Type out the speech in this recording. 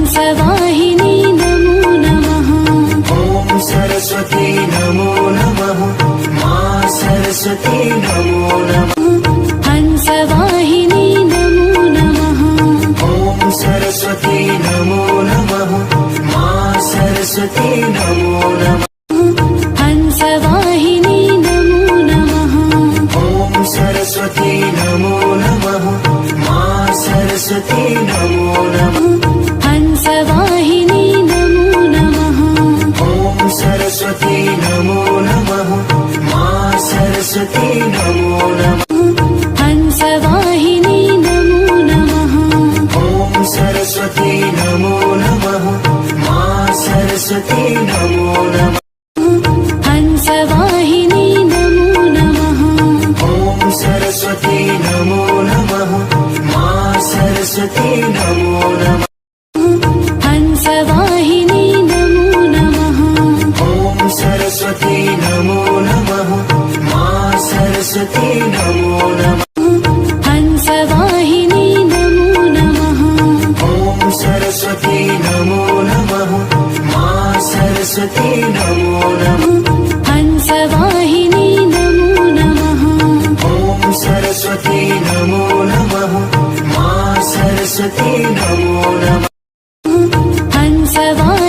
हंसवाहिनी नमो नमः। ॐ सरस्वती नमो नमः। मां सरस्वती नमो नमः। हंसवाहिनी नमो नमः। ॐ सरस्वती नमो नमः। मां सरस्वती नमो नमः। हंसवाहिनी नमो नमः। ॐ सरस्वती नमो नमः। मां सरस्वती नमो नमः। हंसवाहिनी नमो नमः। ॐ सरस्वती नमो नमः। मां सरस्वती नमो नमः। हंसवाहिनी नमो नमः। ॐ सरस्वती नमो नमः। मां सरस्वती नमो नमः। हंसवाहिनी नमो नमः। ॐ सरस्वती नमो नमः। मां सरस्वती नमो नमः। हंसवाहिनी नमो नमः। ॐ सरस्वती नमो नमः। मां सरस्वती नमो नमः। हंसवाहिनी नमो नमः। ॐ सरस्वती नमो नमः। मां सरस्वती नमो नमः। हंसवाहिनी नमो नमः। ॐ सरस्वती नमो नमः। मां सरस्वती नमो नमः। हंसवाहिनी